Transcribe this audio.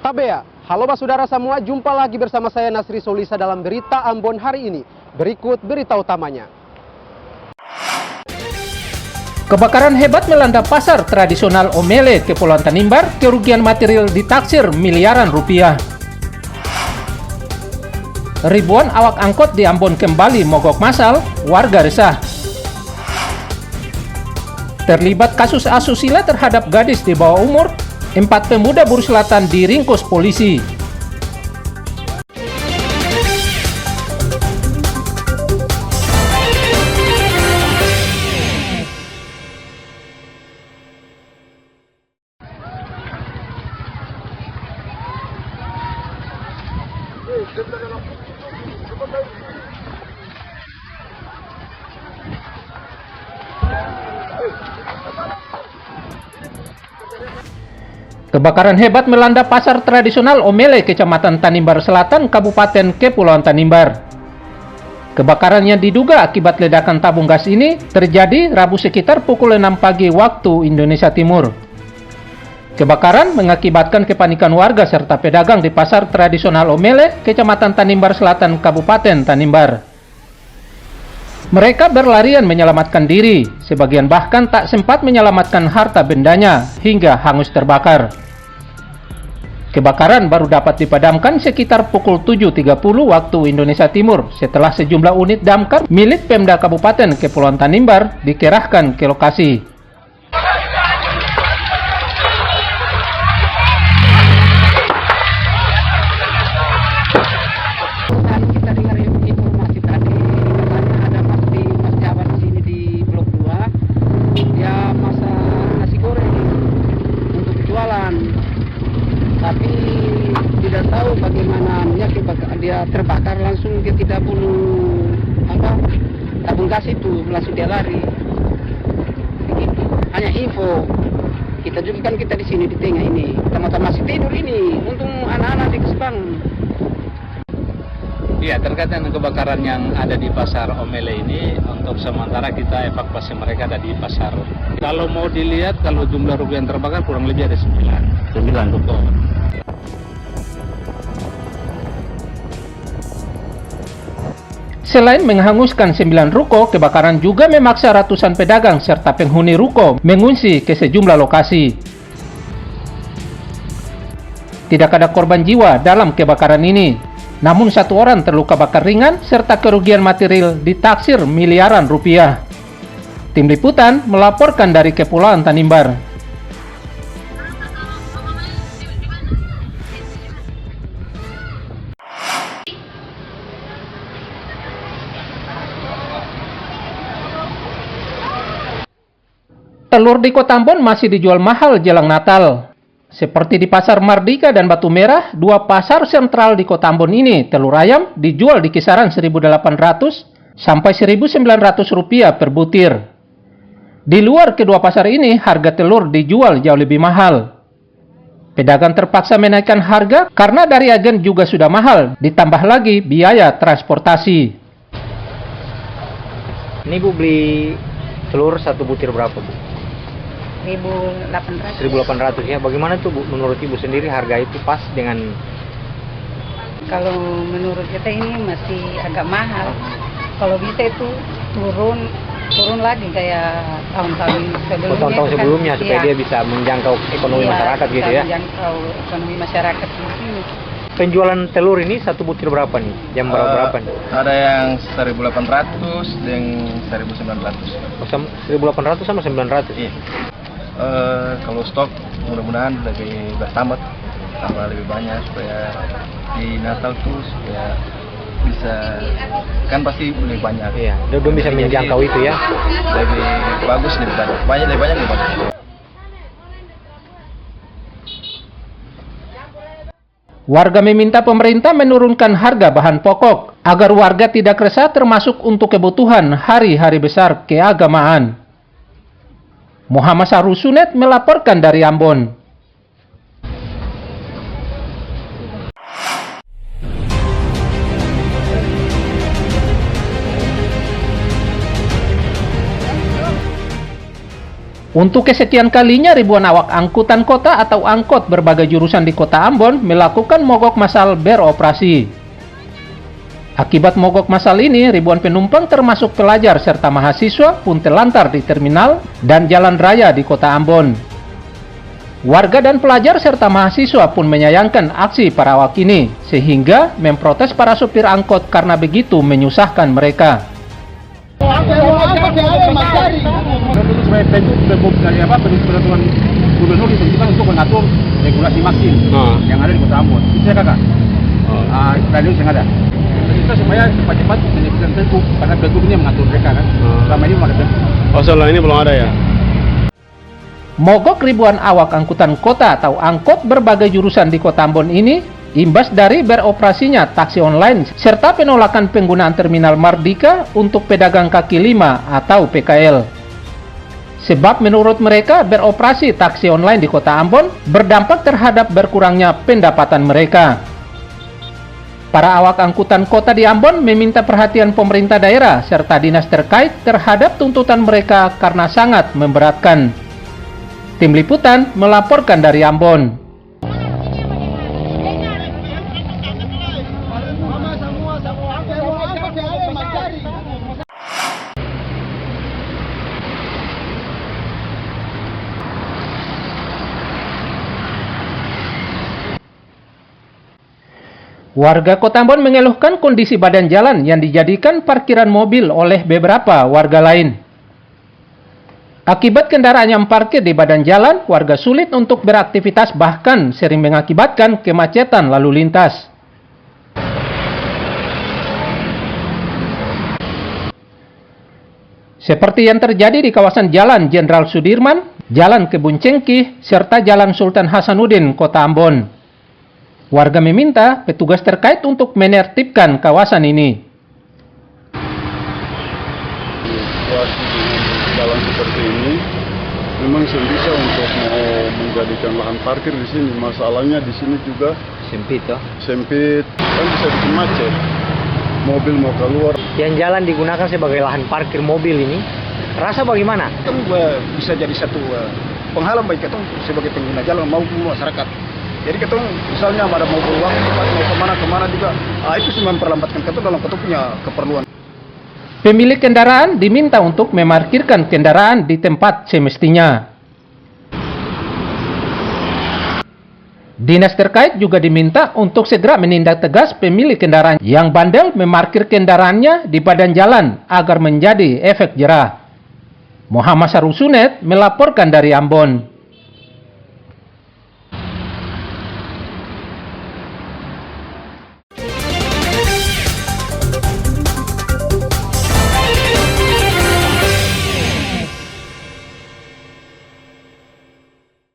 Tabea, halo Mas Saudara semua, jumpa lagi bersama saya Nasri Solisa dalam Berita Ambon hari ini. Berikut berita utamanya. Kebakaran hebat melanda pasar tradisional Omele, Kepulauan Tanimbar, kerugian material ditaksir miliaran rupiah. Ribuan awak angkot di Ambon kembali mogok massal, warga resah. Terlibat kasus asusila terhadap gadis di bawah umur, 4 pemuda Buru Selatan diringkus polisi. Kebakaran hebat melanda pasar tradisional Omele, Kecamatan Tanimbar Selatan, Kabupaten Kepulauan Tanimbar. Kebakaran yang diduga akibat ledakan tabung gas ini terjadi Rabu sekitar pukul 6 pagi waktu Indonesia Timur. Kebakaran mengakibatkan kepanikan warga serta pedagang di pasar tradisional Omele, Kecamatan Tanimbar Selatan, Kabupaten Tanimbar. Mereka berlarian menyelamatkan diri, sebagian bahkan tak sempat menyelamatkan harta bendanya hingga hangus terbakar. Kebakaran baru dapat dipadamkan sekitar pukul 7.30 waktu Indonesia Timur setelah sejumlah unit damkar milik Pemda Kabupaten Kepulauan Tanimbar dikerahkan ke lokasi. Kita dengar informasi tadi, katanya ada mas Jawa di sini di Blok 2, dia masak nasi goreng untuk jualan. Tapi tidak tahu bagaimana dia terbakar langsung, dia tidak bunuh tabung gas itu, langsung dia lari. Begitu. Hanya info. Kita juga kan kita di sini di tengah ini, teman-teman masih tidur ini, untung anak-anak di Kesbang. Iya, terkait dengan kebakaran yang ada di pasar Omele ini, untuk sementara kita evakuasi mereka ada di pasar. Kalau mau dilihat, kalau jumlah rugi yang terbakar kurang lebih ada 9 ruko. Selain menghanguskan 9 ruko, kebakaran juga memaksa ratusan pedagang serta penghuni ruko mengungsi ke sejumlah lokasi. Tidak ada korban jiwa dalam kebakaran ini, namun 1 orang terluka bakar ringan serta kerugian material ditaksir miliaran rupiah. Tim Liputan melaporkan dari Kepulauan Tanimbar. Telur di Kota Ambon masih dijual mahal jelang Natal. Seperti di Pasar Mardika dan Batu Merah, 2 pasar sentral di Kota Ambon ini, telur ayam dijual di kisaran 1.800 sampai 1.900 rupiah per butir. Di luar kedua pasar ini, harga telur dijual jauh lebih mahal. Pedagang terpaksa menaikkan harga karena dari agen juga sudah mahal, ditambah lagi biaya transportasi. Ini Bu beli telur 1 butir berapa Bu? 1.800. 1.800 ya. Bagaimana tuh Bu menurut Ibu sendiri harga itu pas dengan? Kalau menurut kita ini masih agak mahal. Kalau bisa itu turun lagi kayak tahun-tahun sebelumnya. Tahun-tahun sebelumnya kan, supaya iya, dia bisa menjangkau ekonomi masyarakat gitu ya. Menjangkau ekonomi masyarakat di sini. Penjualan telur ini 1 butir berapa nih? Jam berapa nih? Ada yang 1.800 dan 1.900. 1.800 sama 900? Iya. Kalau stok mudah-mudahan lebih bertambah lebih banyak supaya di Natal tuh supaya bisa, kan pasti lebih banyak. Iya, dia bisa menjangkau itu ya. Lebih bagus, lebih banyak, lebih bagus. Warga meminta pemerintah menurunkan harga bahan pokok agar warga tidak resah, termasuk untuk kebutuhan hari-hari besar keagamaan. Muhammad Sarusunet melaporkan dari Ambon. Untuk kesekian kalinya ribuan awak angkutan kota atau angkot berbagai jurusan di kota Ambon melakukan mogok massal beroperasi. Akibat mogok massal ini, ribuan penumpang termasuk pelajar serta mahasiswa pun terlantar di terminal dan jalan raya di kota Ambon. Warga dan pelajar serta mahasiswa pun menyayangkan aksi para awak ini, sehingga memprotes para supir angkot karena begitu menyusahkan mereka. Peraturan gubernur ditentukan untuk mengatur regulasi maksim yang ada di kota Ambon. Itu ya kakak. Radio yang ada. Kita supaya cepat-cepat menyebutkan tentu karena tentu ini mengatur mereka kan. Selama ini belum ada tentu. Oh, selama ini belum ada ya? Mogok ribuan awak angkutan kota atau angkot berbagai jurusan di kota Ambon ini imbas dari beroperasinya taksi online serta penolakan penggunaan terminal Mardika untuk pedagang kaki lima atau PKL. Sebab menurut mereka beroperasi taksi online di kota Ambon berdampak terhadap berkurangnya pendapatan mereka. Para awak angkutan kota di Ambon meminta perhatian pemerintah daerah serta dinas terkait terhadap tuntutan mereka karena sangat memberatkan. Tim Liputan melaporkan dari Ambon. Warga Kota Ambon mengeluhkan kondisi badan jalan yang dijadikan parkiran mobil oleh beberapa warga lain. Akibat kendaraan yang parkir di badan jalan, warga sulit untuk beraktivitas bahkan sering mengakibatkan kemacetan lalu lintas. Seperti yang terjadi di kawasan Jalan Jenderal Sudirman, Jalan Kebun Cengkih, serta Jalan Sultan Hasanuddin, Kota Ambon. Warga meminta petugas terkait untuk menertibkan kawasan ini. Situasi di jalan seperti ini memang bisa untuk mau menjadikan lahan parkir di sini. Masalahnya di sini juga Sempit toh. sempit, kan bisa bikin macet. Mobil mau keluar. Yang jalan digunakan sebagai lahan parkir mobil ini, rasa bagaimana? Kan bisa jadi satu penghalang bagi kita sebagai pengguna jalan maupun masyarakat. Jadi kita misalnya ada mau keluar mau kemana juga, itu cuma memperlambatkan kita dalam kita punya keperluan. Pemilik kendaraan diminta untuk memarkirkan kendaraan di tempat semestinya. Dinas terkait juga diminta untuk segera menindak tegas pemilik kendaraan yang bandel memarkir kendaraannya di badan jalan agar menjadi efek jerah. Muhammad Sarusunet melaporkan dari Ambon.